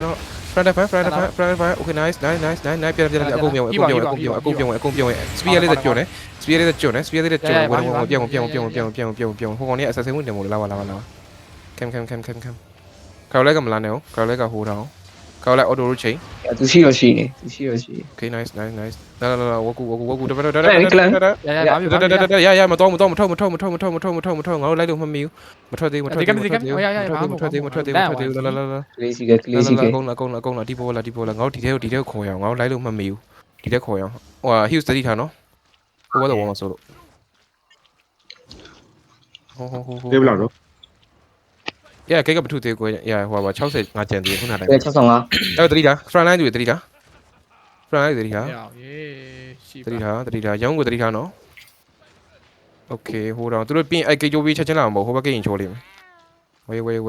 front okay niceပြအကုန်ပြောင်းspear လေးသက်ကျွန်းတယ် spear လေးသက်ကျွန်းတယ် spear လေးသက်ကျွန်းဝင်ပြောင်းဟိုကောင်นี้ assassin ဝင်တယ်မို့လာပါcam ခါလိုက်ကမလာနဲ့ခါလိုက်ကဟိုတောင်ခါလိုက် auto route chain သူရှိရရှိနေ okay nice လာဝကူတပတ်ရမတော့မထုတ်ငါတို့လိုက်လို့မမီဘူးမထွက်သေးလာ လေးစီကအကုန်လာဒီပေါ်လာငါတို့ဒီထဲခေါ်ရအောင်ငါတို့လိုက်လို့မမီဘူးဒီထဲခေါ်ရအောင်ဟို huge တတိထားနော်ဟိုကတော့ဝမ်းမဆိုလို့ဟို တေးဘလောက်တော့ ရကိကပထုသေးကိုရဟိုပါ60ငါကြံသေးခုနတိုင်း65အဲ့တတိထား front line တွေတတိထား front line တတိထား ရှိ တတိထားရောင်းကိုတတိထားနော် okay ဟိုတော့သူတို့ပြင်အဲ့ကိကြိုးပြီးချက်ချင်းလာမှာမဟုတ်ဟိုဘက်ကိရင်ချိုးလိမ့်မယ်ဝေး ပိ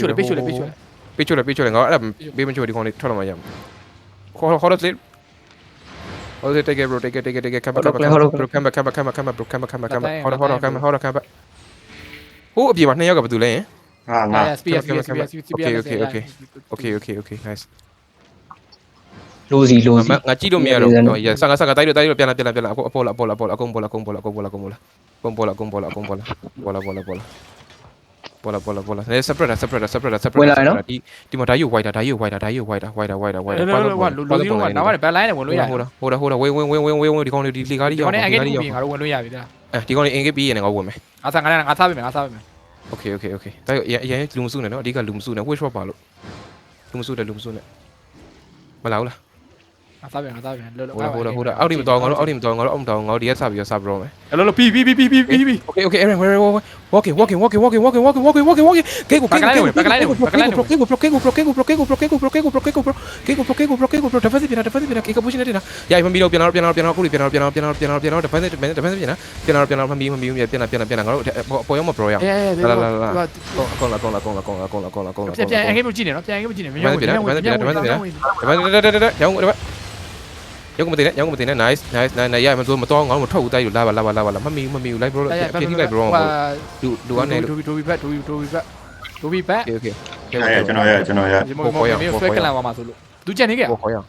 တ်ချိုလေငါအဲ့ဘေးမချိုးဒီကောင်လေးထွက်လာမှရမှာခေါ်တော့စစ်ဟိုစစ် take it bro take it come back ဟိုအပြေမှာ2ယောက်ကဘာတူလဲ ငါ spear okay nice လိုစီ ငါကြည့်လို့မရတော့ရဆန်ကတိုက်လို့ပြန်လာအပေါ်လာအကုန်ပေါ်လာနေ separate ဒီမှာဓာယူ white လူလုံးကနောက်ကနေ back line နဲ့ဝင်လို့ရတယ် ဟိုဝေးဒီကောင်လေးဒီလေကားလေးရောက် ဒီကောင်နဲ့ engage ပြီးငါတို့ဝင်လို့ရပြီလား ဒီကောင်လေး engage ပြီးရင်ငါဝင်မယ် ငါစားပေးမယ် okay တိုက်အရင်လူမစုနဲ့နော်အဓိကလူမစုနဲ့ wish shot ပါလို့လူမစုနဲ့မလာဘူးလား ငါစားပေးမယ်လော ဟိုအောက်ဒီမတော်ငါတို့အောက်ဒီကစပြီးစဘရောမယ် လောပြီး okay Aaron walking gateကိုdefensive ပြန်ကေက push နေတာရိုက်မပြီးတော့ပြန်လာခုပြန်လာ defensive ပြန်လာဖမ်းပြီးပြန်လာငါတို့ပေါ်ရောက်မ bro ရလာအကုန်လာပြန် engage ကြည့်နေနော်ပြန် engage ကြည့်နေမရောဘူးရုပ်မတင်နဲ့ nice ရမစိုးမတော်ငါတို့မထွက်ဘူးတိုက်လို့လာပါမမီဘူးလိုက် bro ပြင်ထိလိုက် bro လူကနေလို့ ဒိုဘီဘက် okay ကျွန်တော်ရ ဆွဲကလာပါမှာဆိုလို့သူကြက်နေကြ ခေါ်ရအောင်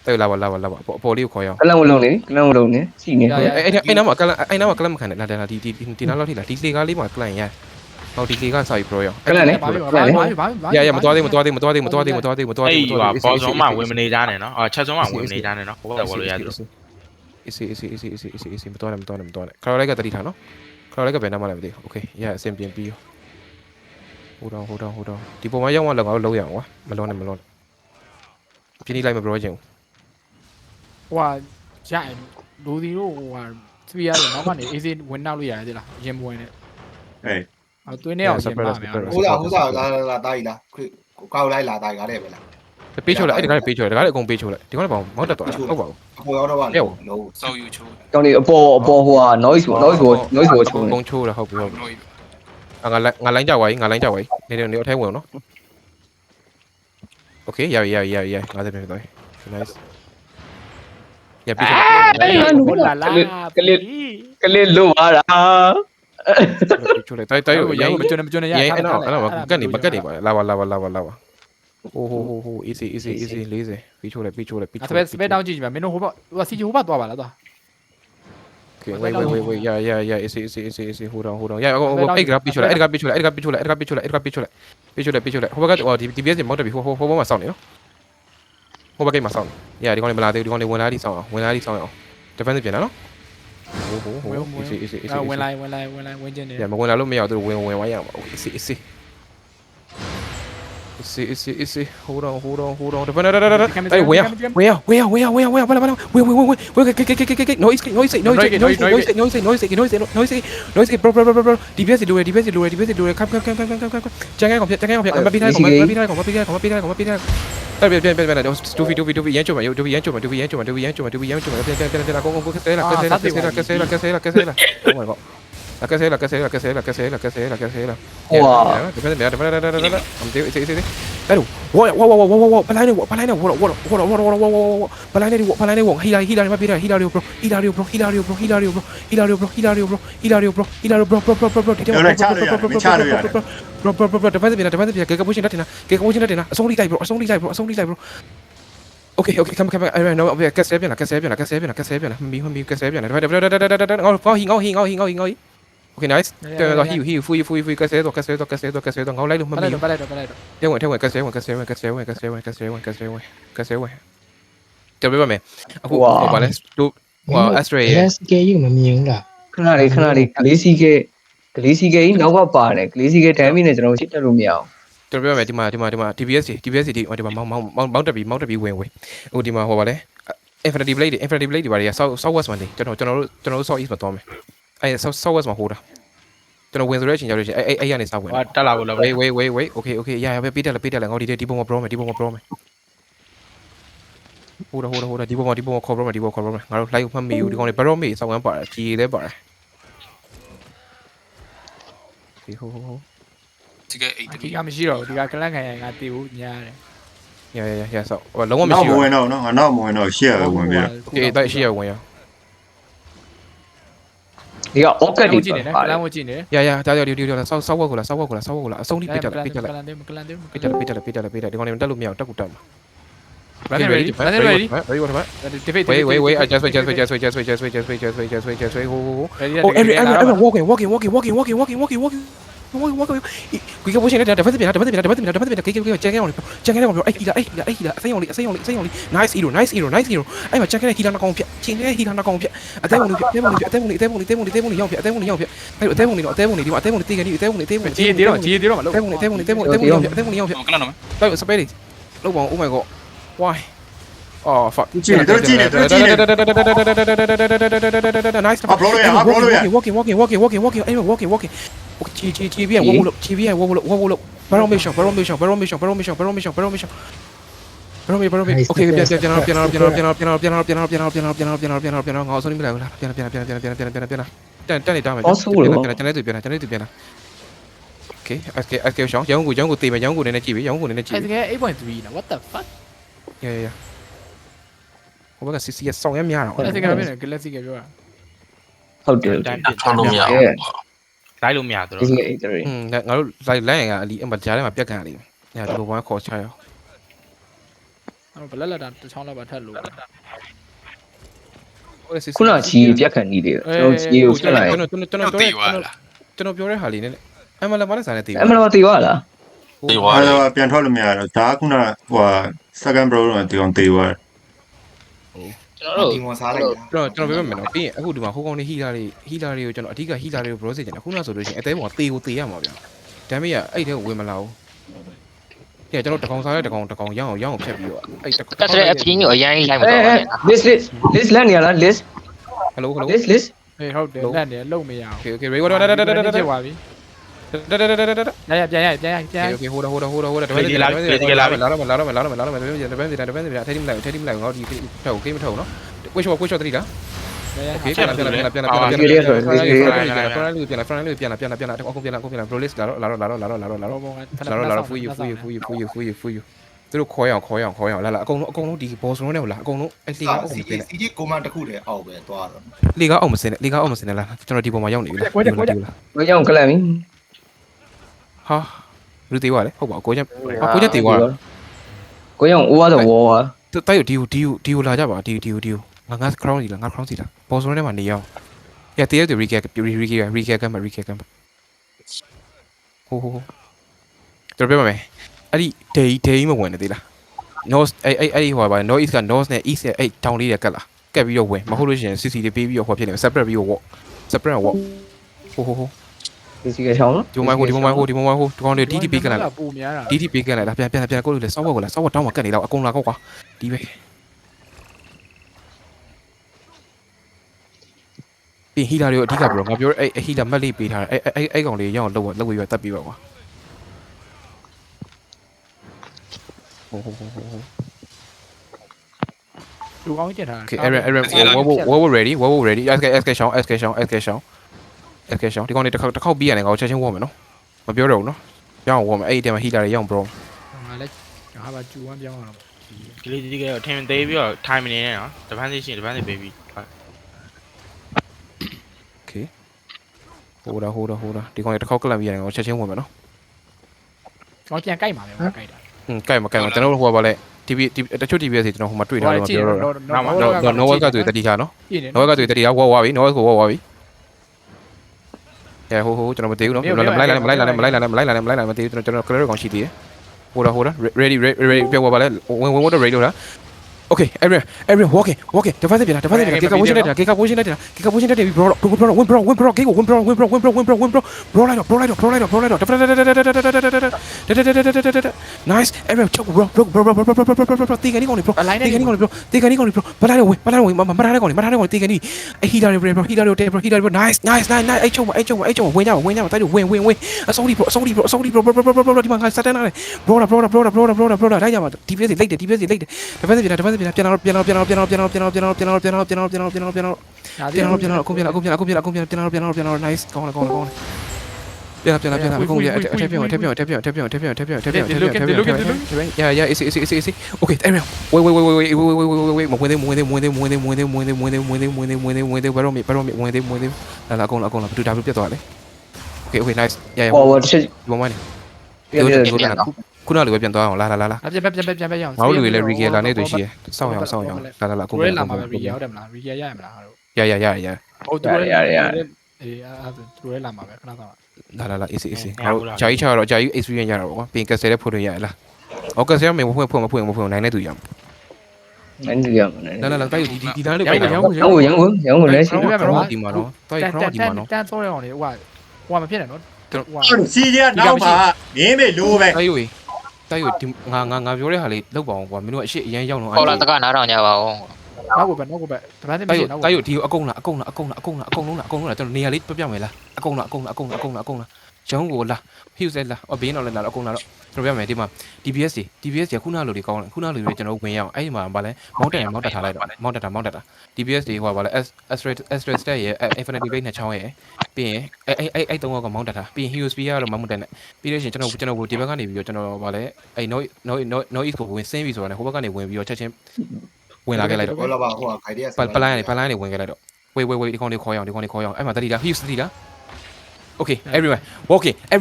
တိုက်လာပါပေါ်လေးကိုခေါ်ရအောင် ကလန်ဝလုံးနေစီနေ အဲ့နားမှာကလမ်မခံနဲ့လာဒီနားလောက်ထိလာဒီလေကားလေးမှာကလန်ရဟောဒီလေကားစာပြီး bro ရ ကလန်နေ ရမတော်သေး အဲ့ဟိုဘောဆုံးမှဝင်မနေကြနဲ့နော်ချက်ဆုံးမှဝင်မနေကြနဲ့နော်ဟိုဘက်ဝယ်လို့ရတယ် easy မတော်နဲ့ခါလိုက်ကတတိထားနော်ခါလိုက်ကဘယ်နားမှလည်းမသိ okay ရအဆင်ပြေပြီးဟိုတော့ဒီပုံမှာရောက်မှလည်းငါတို့လုံးရအောင်ကွာမလွန်နဲ့ပြင်းလိုက်မ bro ချင်း ဟိုဟာရလူဒီတို့ဟိုဟာစပီယာတော့နောက်ကနေ easy ဝင်နောက်လို့ရတယ်လားရင်ဝင်နေ အေး သွင်းနေအောင်ရင်ပါမယ် ဟိုလာတာကြီးလားကောက်လိုက်လာတာကြီးရတယ်ပဲလား ပေးချိုလိုက်အဲ့ဒီကားလေးပေးချိုလိုက်ဒါကားလေးအကုန်ပေးချိုလိုက်ဒီကောင်လေးပေါ့မောက်တက်သွားဟုတ်ပါဘူး အပေါ်ရောက်တော့ပါလို့ စောက်ယူချိုး တောင်းနေအပေါ်ဟိုဟာ noise ကိုချိုး ပုံချိုးတာဟုတ်ပြီငါလိုင်းကြွားနေအထဲဝင်နော် okay ရ50ပြန်သွား nice ရပြီးချို ဟိုလာလာ ကလေးလို့ပါလား ချိုလိုက်တိုက်ရ မကျွန်းရ အဲ့တော့ကတ်နေပါလာပါဟို easy 40ပြီးချိုလိုက်စပက်တောင်းကြည့်ကြည့်မင်းတို့ဟိုဘဟိုစီဟိုဘသွားပါလားသွား okay wait ရ easy ဟိုတော့ရအဲ့ကပြီးချိုလိုက်ဟိုဘက်ကဒီ DPS မောက်တက်ပြီးဟိုဘက်မှာစောင့်နေနော်ဟိုဘက်ကမှာစောင့်နေဒီကောင်လေးမလာသေးဘူးဒီကောင်လေးဝင်လာပြီးစောင့်အောင် defense ပြန်နော်ဟို easy ဝင်လိုက်ဝင်ကျင်နေ မဝင်လာလို့မရဘူးသူဝင်ဝိုင်းရမှာ easy ဟိုတော့တပန်းအဲ့ဝေးဘာ DPS လိုရ ခပ်ကျန်ကောင်ဖြတ်မပြီးတိုင်းကောင်မပြီးတိုင်းပြန်ရမ်းချုံမရန်ချုံမပြန်အကုန်ကဆဲလာ oh my god ကဆဲလာ ဟိုဟာ defense အမ်တေး easy အဲ့လိုဝါပလိုင်းနေဝါပလိုင်းနေဝါပလိုင်းနေဝါပလိုင်းနေဝါဟီလာမပြေးတာဟီလာရီဘရိုဒီတဲ့ ကပူရှင်တက်တင်အဆုံးလိလိုက် bro အဆုံးလိလိုက် bro okay come I know ကက်ဆဲပြန်လာမီကက်ဆဲပြန်လာငေါ okay nice တော့ he fui ကက်ဆဲတော့ငေါလိုက်လို့မမီ ပတ်လိုက်တော့ ထဲဝင်ကက်ဆဲဝင်တယ်ပြပါမယ်အခုဟိုပါလဲတို့ဟို Astray ရဲ့ SK ယူမမြင်ဘူးလား ခဏလေးကလေးစီကကြီးနောက်ကပါတယ်ကလေးစီကဒမ်းမီနဲ့ကျွန်တော်ရှစ်တက်လို့မရအောင် တော်ပြမယ်ဒီမှာ TBS ဒီမှာမောက်တက်ပြီးဝင်ဟိုဒီမှာဟိုပါလဲ Infinity Blade တွေပါလေ South West မှာနေကျွန်တော် South East မှာသွားမယ်အဲ South West မှာဟိုတာကျွန်တော်ဝင်ဆိုတဲ့အချိန်ကြောက်လို့ရှိရင်အဲ့ရနေစောက်ဝင် ဟာတက်လာဘူးလား wait okay ရပဲပေးတက်လာငေါဒီပုံမှာ pro မယ်ဟိုတာဒီပုံမှာခေါ် pro မယ်ငါတို့ live မှတ်မိဘူးဒီကောင်တွေ barrel မေးစောက်ဝမ်းပါတယ်ကြီးလဲပါတယ်ဒီဟို ဒီကမရှိတော့ဒီကကလန့်ခံရငါတည်ဘူးညားတယ် ရဆောက်လုံးဝမ နောက် ရှိ မ ဘူး ဝင်တော့နော်ငါနောက်မဝင်တော့ရှေ့ရဝင်ပြီ okay တိုက်ရှိရဝင်ရ ဒီက orchid တွေ ကြည့်နေ ပါ က တ လ ယ် န့်ဝကြည့်နေ ရဆောက်ဝက်ကိုလာအဆုံးထိပေးတက် ကလန့်တယ် ဒီကောင်တွေတက်လို့မရအောင်တက်ကူတက်မှာ ready ready defeat wait just wait oh everyone walking quy cái bố trên đây defense biển cái check cái on ai hila nice hero ai mà check cái hila nó còn phía trên cái hila nó còn phía tem một oh my god why oh fuck nice walking chi bien wo lo barrow mission okay piano ngao soni mila piano tan ni da ma piano okay ask shong giống của tìm mà giống của này chỉ biết giống của này chỉ cái 8.3 nè what the fuck yeah không biết là cc xong em nhaအဲ့ဒီကလည်းကလက်စီကပြောတာ ဟုတ်တယ် ထုတ်လို့မရဘူးလိုက်လို့မရတော့ ဒီက8 3 ငါတို့လိုက်ရအလီအမကြားထဲမှာပြက်ကန်အလီညာဒီလိုဘာခေါ်ချရအောင် အဲ့ဘလက်လက်တာတစ်ချောင်းလောက်ပါထက်လို့ ခုနကြီးပြက်ခံနေတယ်ကျွန်တော်ကြီးကိုဆက်လိုက် ကျွန်တော်ပြောတဲ့ဟာလေးနဲ့အမလာမလာစားနေတည် အမလို့တေသွားလား တေးသွားတယ်ပြန်ထွက်လို့မရတော့ဒါကခုနဟို second bro တော့ဒီကောင်တေးသွား ဒီမောစားလိုက်တာ ကျွန်တော်ပြောမယ်နော်ပြီးရင်အခုဒီမှာဟိုကောင်နေဟီလာတွေကိုကျွန်တော်အဓိကဟီလာတွေကို bro စေချင်တယ်ခုနဆိုလို့ရှိရင်အသေးပေါ်တေးကိုတေးရမှာဗျာဒါပေမဲ့အဲ့တဲ့ကိုဝင်မလာဘူးကဲကျွန်တော်တကောင်စားတဲ့တကောင်ရအောင်ဖြတ်ပြီးတော့အဲ့တကောင် တက်တဲ့အပြင်းကိုအရင်လိုက်မတော့ဘူး list လက်နေရလား list hello list ဟေးဟုတ်တယ်လက်နေလုံမရအောင် okay ready ဖြစ်သွားပြီ ပြန် okay hold on တပည့်လာတော့လာတော့တပည့်လာထိုင်မလိုက်ငါဒီထောက် okay မထောက်နော်ကိုရှော့တတိလား okay ပြန်လာအခုပြန် bro list လာတော့ ဖူးသူတို့ခေါ်ရအောင်လာအကုန်လုံးဒီ boss လုံးနဲ့ဟိုလာအကုန်လုံးအဲ့လီကအောင်မစင်းနဲ့ စီကြီးကိုမတစ်ခုတည်းအောက်ပဲသွားတော့ လီကအောင်မစင်းနဲ့လားကျွန်တော်ဒီပုံမှာရောက်နေပြီလား ဘယ်ကြောင့်ကလန်ပြီ ဟာလူသေးပါလေဟုတ်ပါကိုချက်သေးပါ ကိုကြောင့် over the wall ဟာ တိုက်ရဒီကိုလာကြပါဒီငါ crown စီလားငါ crown စီလား boss လုံးထဲမှာနေရောက်ရတည်း recap ကမ်းဟိုတော်ပြပါမယ်အဲ့ဒီ day မဝင်နေသေးလား north အဲ့ဒီဟိုပါ north east က north နဲ့ east အဲ့ town လေးတွေကတ်လာကတ်ပြီးတော့ဝင်မဟုတ်လို့ရှိရင် cc တွေပေးပြီးတော့ဟောဖြစ်နေ separate ပြီးတော့ walk separate walk ဟို ဒီစီကချောင်းနော် ဒီမိုင်းဟိုဒီကောင်တွေ DT ပေးကန်လာ ပူများတာ DT ပေးကန်လာပြန်ကိုလို့လေစောက်ဝက်ကိုလာစောက်ဝက်တောင်းမှာကတ်နေတော့အကုန်လာကောက်ကွာဒီပဲဒီဟီလာတွေကိုအဓိကဘရောငါပြောအဲ့ဟီလာမက်လေးပေးထားတယ်အဲ့ကောင်လေးရအောင်လောက်ပြီးတက်ပြီးပါကွာဟို လူကောင်းကျက်ထားတာ okay Aaron what ready SK Shawnဒီကောင်လေးတစ်ခေါက်ပြီးရတယ်ငါချက်ချင်းဝေါ်မယ်နော်မပြောတော့ဘူးနော်ရအောင်ဝေါ်မယ်အဲ့ဒီတည်းမှာဟီလာတွေရအောင် bro ငါလည်း ငါပါကျူဝမ်းပြောင်းအောင် ကလေးကြီးကတော့ထင်သေးပြီးတော့ထိုင်မနေနဲ့နော်တပန်းစီရှင်တပန်းစီပေးပြီး โอเคဟိုဒါဒီကောင်တစ်ခေါက်ကလပ်ပြီးရတယ်ကောင်ချက်ချင်းဝင်မယ်နော် ကျွန်တော်ပြန်ကြိုက်ပါမယ်ကြိုက်တာ ကြိုက်မှာကျွန်တော်တို့ဟိုပါလဲ TV တချို့ TV စီကျွန်တော်ဟိုမှာတွေ့ထားတယ်ပြောတော့တော့ no work ကတွေ့တတိခါနော် no work ကတွေ့တတိခါဝါပြီ no work ကိုဝါပြီဟိုကျွန်တော်မသိဘူးနော်မလိုက်မသိဘူးကျွန်တော် clear ကောင်ရှိသေးတယ်ဟိုဒါ ready ပြောပါလဲဝင် ready လို့လား Okay, everyone, walking. Defensive, Kick position that. Bro. Nice. Everyone, choke, bro. Take any bro. Take any bro. But I don't take any. He done it, bro. Nice. I choke. Win out. Win. Sorry, bro. Defensive, piano. Nice. Go on. Yeah, easy. Okay, everyone. Wait. Okay, nice. Yeah. ဟောတစ်ချက် ဒီmoment ခုနလိုပဲပြန်သွားအောင်လာ ပြန်ရအောင် ငါတို့တွေလည်း Ricky လာနေတွေ့ရှိရစောင့်ရအောင်လာကို ကိုရဲလာမှာပဲ Ricky ရောက်တယ်မလား Ricky ရရမလားဟာတို့ ရ ဟုတ်သူရဲအေးအဲ့သူရဲလာမှာပဲခဏတော့ လာ easy ငါတို့ဂျာကြီးချတော့ဂျာကြီး experience ရတော့ကွာပြင်ကက်ဆယ်တဲ့ဖို့တွေရရလားအော်ကက်ဆယ်မဖွင့်နိုင်နေသူရအောင် နိုင်ကြရမယ် လာတိုက်ဒီသားလေးပဲ ရန်ကုန်လည်းရှိ ဒီမှာတော့တိုက်ခရောဒီမှာတော့ တန်းစောရအောင်လေဟိုမဖြစ်နဲ့နော်ဟို စီကြီးကနောက်မှာမင်းမေလိုပဲ တိုက်ဒီငါပြောတဲ့ဟာလေးလောက်ပါအောင်ကွာမင်းတို့အရှိအရင်ရောက်တော့ ပေါ်လာတကနားထောင်ကြပါဦး နောက်ကိုပဲတပန်းသိမရှိနောက် တိုက်ဒီအကုန်လားကျွန်တော်နေရာလေးပြပြမယ်လားအကုန်လားကျောင်းကိုလာ fuse လာအဘင်းတော့လည်းလာအကုန်လာတော့ကျွန်တော်ပြမယ်ဒီမှာ DBS တွေခုနလိုတွေကောင်းတယ်ခုနလိုတွေကျွန်တော်ဝင်ရအောင်အဲ့ဒီမှာဗာလဲမောင်းတက်ထားလိုက်တော့မောင်းတက်တာ DBS တွေဟိုဗာလဲ Astra Stat ရဲ့ Infinity Blade နဲ့ချောင်းရဲ့ပြီးရင်အဲ့3ကမောင်းတက်တာပြီးရင် Hero Spear ကတော့မမတက်နဲ့ပြီးလို့ရှိရင်ကျွန်တော်ဒီဘက်ကနေပြီးတော့ကျွန်တော်ဗာလဲအဲ့ no east ကိုဝင်ဆင်းပြီးဆိုတော့ဟိုဘက်ကနေဝင်ပြီးတော့ချက်ချင်းဝင်လာခဲ့လိုက်တော့ ဘောလာပါဟိုခိုင်တဲ့ ပလိုင်းနေဝင်ခဲ့လိုက်တော့ဝေးဒီကောင်လေးခေါ်ရအောင်အဲ့မှာတတိတာ Hughes တတိတာ Okay, everyone, walking. Choke,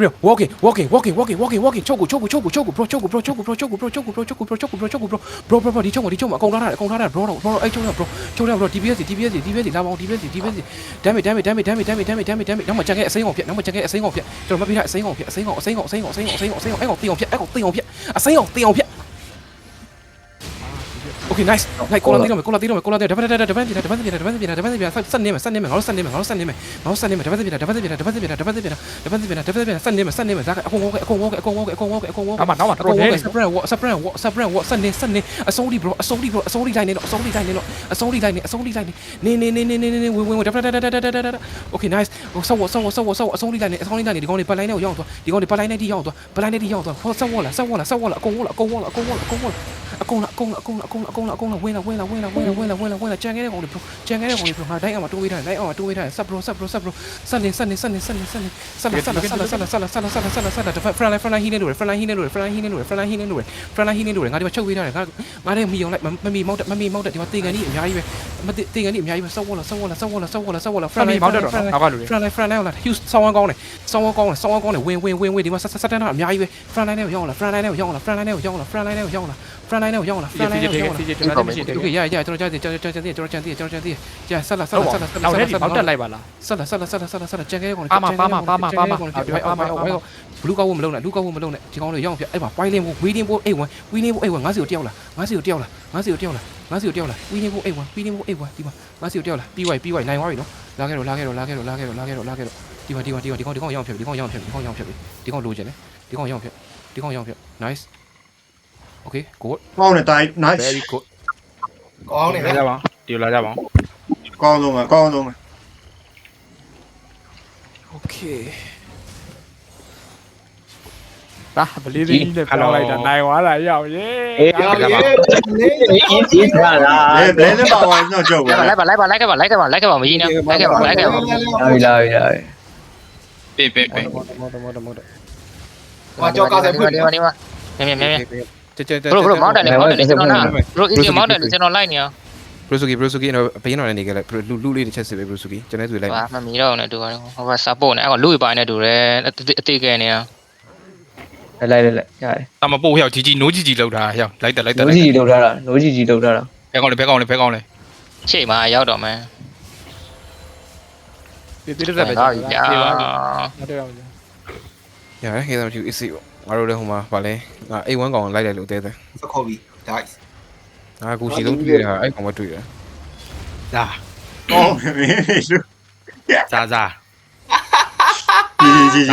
bro. Bro, di chong. Kong la, bro. Ai chong, bro. DBS. La bong DBS. Damn it. Nó mà chang cái sấy ngọc phiệt. Rồi mà bị lại sấy ngọc phiệt. Sấy ngọc phiệt. Okay, nice. Like cô la tiro. Defensive. Sân nêm. Ngó sân nêm. Defensive. Sân nêm. Ra cái không. Sắp sân nêm. Sorry bro. Sorry line. Nè. Okay, nice. Sorry line. Đi con đi palai này đi yong to. Sao wall. Công là quên là trang cái này bro mà đánh mà tôi đây sắp bro sân lên front line hin đuổi ngay đi mà chơi với này ngay đây mi lại mà mi mau đợt thì mà tiền cái này nhảy sau wall front line là huge sau con này win đi mà sát nó nhảy về front line này yong là Okay, yeah, cho chơi đi. Yeah, sát là. Đâu hết thì báo trận lại bảo là. Sát là chơi cái con. Blue cao mà lâu này, chỉ con này yong ấy mà quay lên vô, Win ngã diều treo là. Ngã diều treo là. Win vô đi mà. Ngã diều treo là. P7 này quá rồi đó. La cái rồi. Đi con yong phiệt. Đi con lùi chạy đấy. Đi con yong phiệt. Nice. Okay, good. ကောင်းတယ်တိုင်း nice Very good. ကောင်းနေ လာကြပါဒီလာကြပါ ကောင်းဆုံး Okay. ဒါဗလီလေးနဲ့ပြောလိုက်တာနိုင်သွားတာရောက်ရေ အေးကြီးစားလား လေဘယ်နဲ့ပါဝိုင်းတော့ကြောက်ပါ လိုက်ပါမကြီးနဲ့လိုက်ပါ လာပြီ ဟိုကြောက်ကားဆိုင်ဖွင့် မြင် ကျ bro mountain လေ mountain လေကျွန်တော်နာ bro easy mountain လေကျွန်တော်လိုက်နေအောင် Brosuki တော့ဘင်းတော်နဲ့နေကြလဲလူလေးတစ်ချက်စစ်ပဲ Brosuki ကျွန်တော်ဆိုလိုက် ဟာမမီတော့နဲ့တူပါတော့ဟိုက support နဲ့အဲ့ကလူပါနဲ့တူတယ်အသေးကဲနေအောင် လိုက်ရတယ် တာမပို့ဟျောက်ជីနိုးជីလောက်တာဟျောက်လိုက်တယ် နိုးကြီးလောက်ထားတာနိုးကြီးလောက်ထားတာ ဘဲကောင်းလေ ရှေ့မှာရောက်တော့မယ် ပြပြတက်ပဲ ဟာ ပြေ ညာ ပါမတော်ဘူး ရတယ်ခေတ္တမရှိ easy ငါတို့လည်းဟိုမှာဗာလဲငါ A1 ကောင်လိုက်တယ်လို့တဲတယ် စခေါ်ပြီး dice ငါကူစီလုံးတွေ့တာအဲ့ကောင်မတွေ့တယ် ဒါ အော်မင်းလူ ဇာဇာ ကြီး